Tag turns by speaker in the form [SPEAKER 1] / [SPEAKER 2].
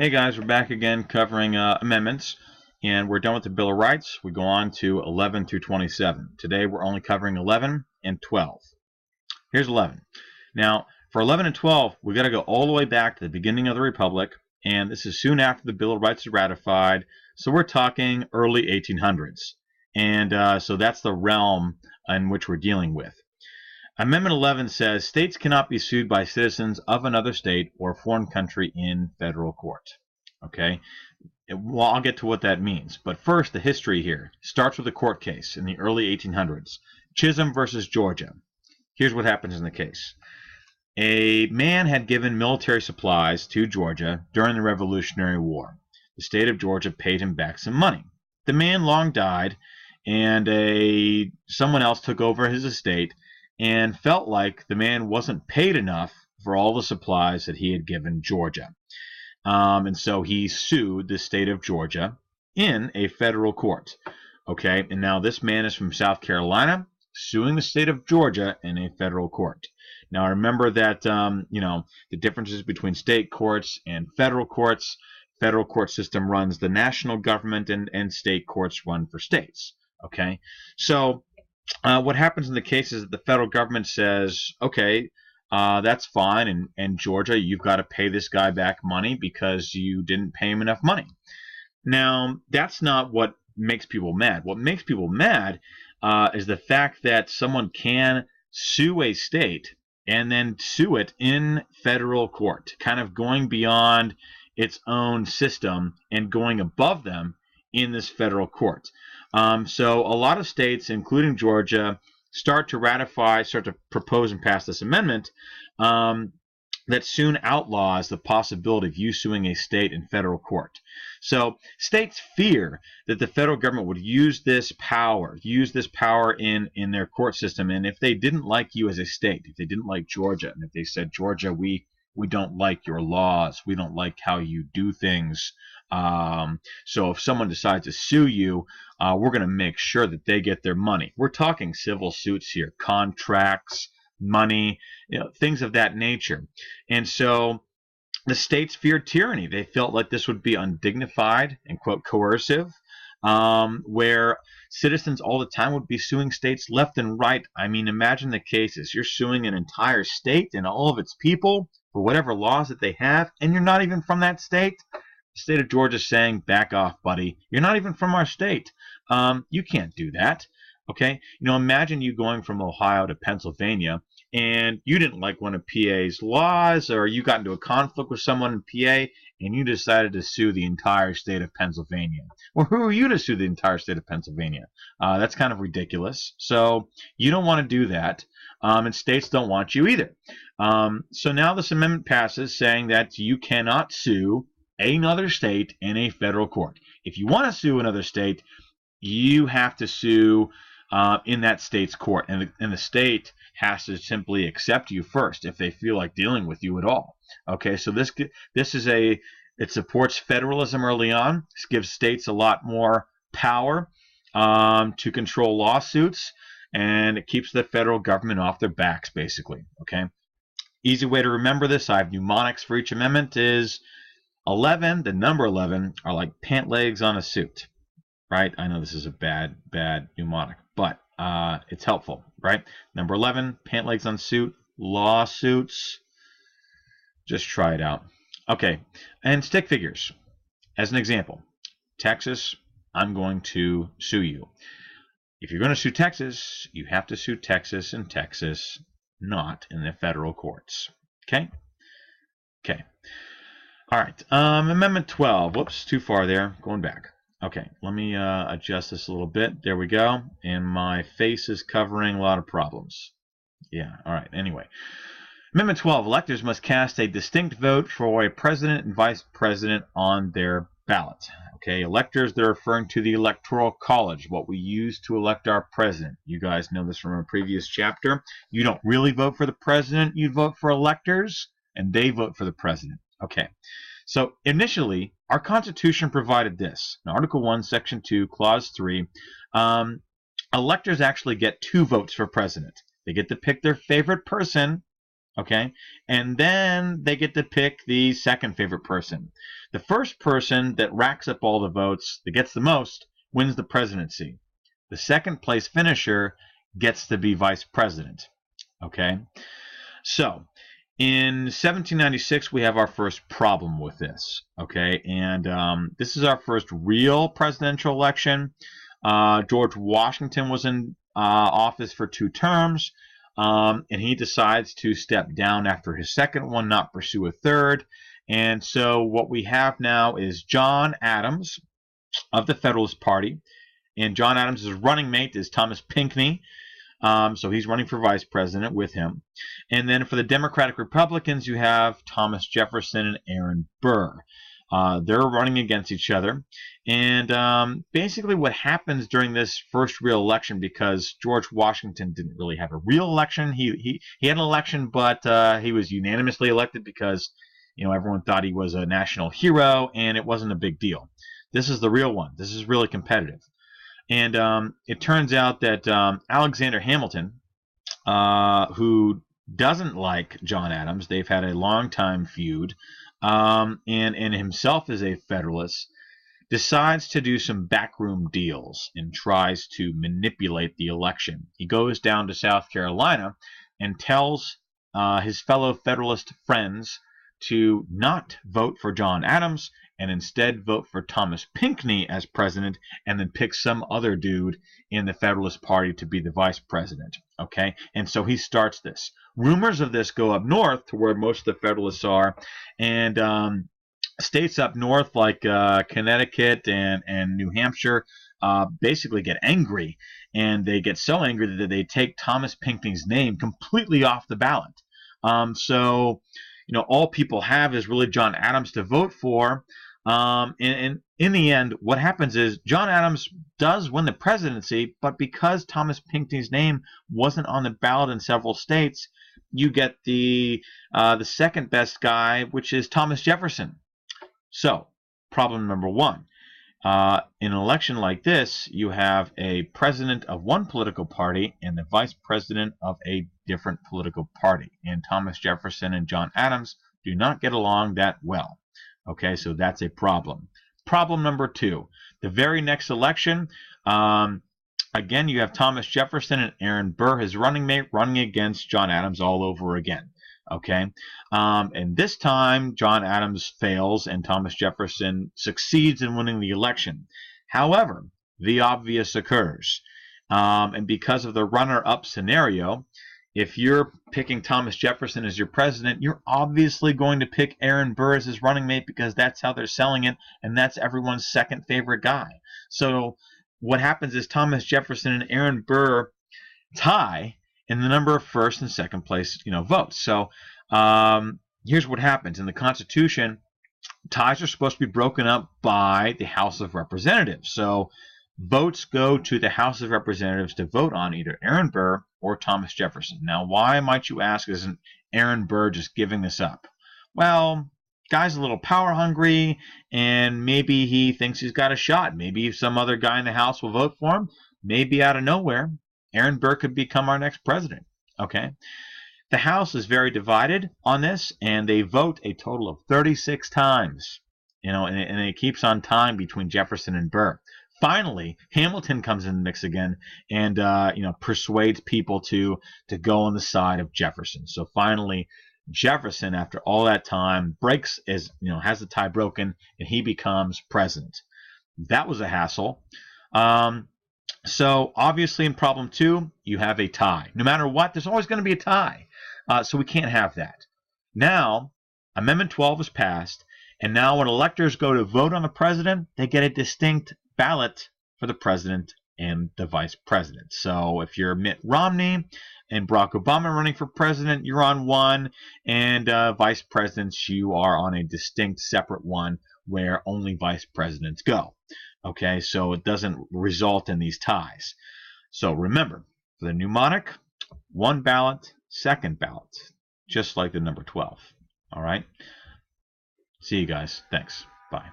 [SPEAKER 1] Hey guys, we're back again covering amendments, and we're done with the Bill of Rights. We go on to 11 through 27. Today we're only covering 11 and 12. Here's 11. Now, for 11 and 12, we've got to go all the way back to the beginning of the Republic, and this is soon after the Bill of Rights is ratified, so we're talking early 1800s. And so that's the realm in which we're dealing with. Amendment 11 says states cannot be sued by citizens of another state or foreign country in federal court. Okay, well, I'll get to what that means. But first, the history here starts with a court case in the early 1800s, Chisholm versus Georgia. Here's what happens in the case. A man had given military supplies to Georgia during the Revolutionary War. The state of Georgia paid him back some money. The man long died, and someone else took over his estate and felt like the man wasn't paid enough for all the supplies that he had given Georgia. And so he sued the state of Georgia in a federal court. Okay, and now this man is from South Carolina suing the state of Georgia in a federal court. Now remember that, the differences between state courts and federal courts. Federal court system runs the national government, and state courts run for states. Okay, so what happens in the case is that the federal government says, okay, that's fine, and Georgia, you've got to pay this guy back money because you didn't pay him enough money. Now, that's not what makes people mad. What makes people mad is the fact that someone can sue a state and then sue it in federal court, kind of going beyond its own system and going above them in this federal court. So a lot of states, including Georgia, start to propose and pass this amendment that soon outlaws the possibility of you suing a state in federal court. So states fear that the federal government would use this power in their court system, and if they didn't like you as a state, if they didn't like Georgia, and if they said, Georgia, we don't like your laws, we don't like how you do things, so if someone decides to sue you, we're going to make sure that they get their money. We're talking civil suits here, contracts, money, things of that nature. And so the states feared tyranny. They felt like this would be undignified and, quote, coercive, where citizens all the time would be suing states left and right. I mean, imagine the cases. You're suing an entire state and all of its people for whatever laws that they have, and you're not even from that state. The state of Georgia is saying, back off, buddy. You're not even from our state. You can't do that. Okay? Imagine you going from Ohio to Pennsylvania, and you didn't like one of PA's laws, or you got into a conflict with someone in PA, and you decided to sue the entire state of Pennsylvania. Well, who are you to sue the entire state of Pennsylvania? That's kind of ridiculous. So you don't want to do that, and states don't want you either. So now this amendment passes saying that you cannot sue another state in a federal court. If you want to sue another state, you have to sue in that state's court, and the state has to simply accept you first if they feel like dealing with you at all. Okay, so it supports federalism early on. This gives states a lot more power to control lawsuits, and it keeps the federal government off their backs, basically. Okay, easy way to remember this, I have mnemonics for each amendment, is 11, the number 11, are like pant legs on a suit, right? I know this is a bad mnemonic, but it's helpful, right? Number 11, pant legs on suit, lawsuits. Just try it out. Okay, and stick figures. As an example, Texas, I'm going to sue you. If you're going to sue Texas, you have to sue Texas in Texas, not in the federal courts. Okay? Okay. All right. Amendment 12. Whoops, too far there. Going back. Okay, let me adjust this a little bit. There we go. And my face is covering a lot of problems. Yeah, all right. Anyway. Amendment 12. Electors must cast a distinct vote for a president and vice president on their ballot. Okay, electors, they're referring to the Electoral College, what we use to elect our president. You guys know this from a previous chapter. You don't really vote for the president. You vote for electors, and they vote for the president. Okay. So initially, our Constitution provided this. In Article 1, Section 2, Clause 3, electors actually get 2 votes for president. They get to pick their favorite person, Okay, and then they get to pick the second favorite person. The first person that racks up all the votes, that gets the most, wins the presidency. The second place finisher gets to be vice president. Okay, so in 1796 we have our first problem with this. Okay, and this is our first real presidential election. George Washington was in office for 2 terms. And he decides to step down after his second one, not pursue a third. And so what we have now is John Adams of the Federalist Party. And John Adams' running mate is Thomas Pinckney. So he's running for vice president with him. And then for the Democratic Republicans, you have Thomas Jefferson and Aaron Burr. They're running against each other. And basically what happens during this first real election, because George Washington didn't really have a real election. He had an election, but he was unanimously elected because everyone thought he was a national hero, and it wasn't a big deal. This is the real one. This is really competitive. And it turns out that Alexander Hamilton, who doesn't like John Adams, they've had a long-time feud, and himself is a Federalist, decides to do some backroom deals and tries to manipulate the election. He goes down to South Carolina and tells his fellow Federalist friends to not vote for John Adams and instead vote for Thomas Pinckney as president, and then pick some other dude in the Federalist Party to be the vice president. Okay, and so he starts this. Rumors of this go up north to where most of the Federalists are, and states up north like Connecticut and New Hampshire basically get angry, and they get so angry that they take Thomas Pinckney's name completely off the ballot. So all people have is really John Adams to vote for. And in the end, what happens is John Adams does win the presidency, but because Thomas Pinckney's name wasn't on the ballot in several states, you get the second best guy, which is Thomas Jefferson. So, problem number 1. In an election like this, you have a president of one political party and the vice president of a different political party. And Thomas Jefferson and John Adams do not get along that well. Okay, so that's a problem. Problem number 2. The very next election, again, you have Thomas Jefferson and Aaron Burr, his running mate, running against John Adams all over again. Okay, and this time John Adams fails and Thomas Jefferson succeeds in winning the election. However, the obvious occurs, and because of the runner-up scenario, if you're picking Thomas Jefferson as your president, you're obviously going to pick Aaron Burr as his running mate because that's how they're selling it, and that's everyone's second favorite guy. So what happens is Thomas Jefferson and Aaron Burr tie in the number of first and second place, votes. So here's what happens. In the Constitution, ties are supposed to be broken up by the House of Representatives. So votes go to the House of Representatives to vote on either Aaron Burr or Thomas Jefferson. Now, why, might you ask, isn't Aaron Burr just giving this up? Well, guy's a little power hungry, and maybe he thinks he's got a shot. Maybe some other guy in the House will vote for him. Maybe out of nowhere, Aaron Burr could become our next president. Okay, the House is very divided on this, and they vote a total of 36 times. And it keeps on tying between Jefferson and Burr. Finally, Hamilton comes in the mix again, and persuades people to go on the side of Jefferson. So finally, Jefferson, after all that time, has the tie broken, and he becomes president. That was a hassle. So obviously in problem 2, you have a tie. No matter what, there's always going to be a tie. So we can't have that. Now, Amendment 12 is passed, and now when electors go to vote on the president, they get a distinct ballot for the president and the vice president. So if you're Mitt Romney and Barack Obama running for president, you're on one, and vice presidents, you are on a distinct separate one where only vice presidents go. Okay, so it doesn't result in these ties. So remember, for the new monarch, one ballot, second ballot, just like the number 12. All right? See you guys. Thanks. Bye.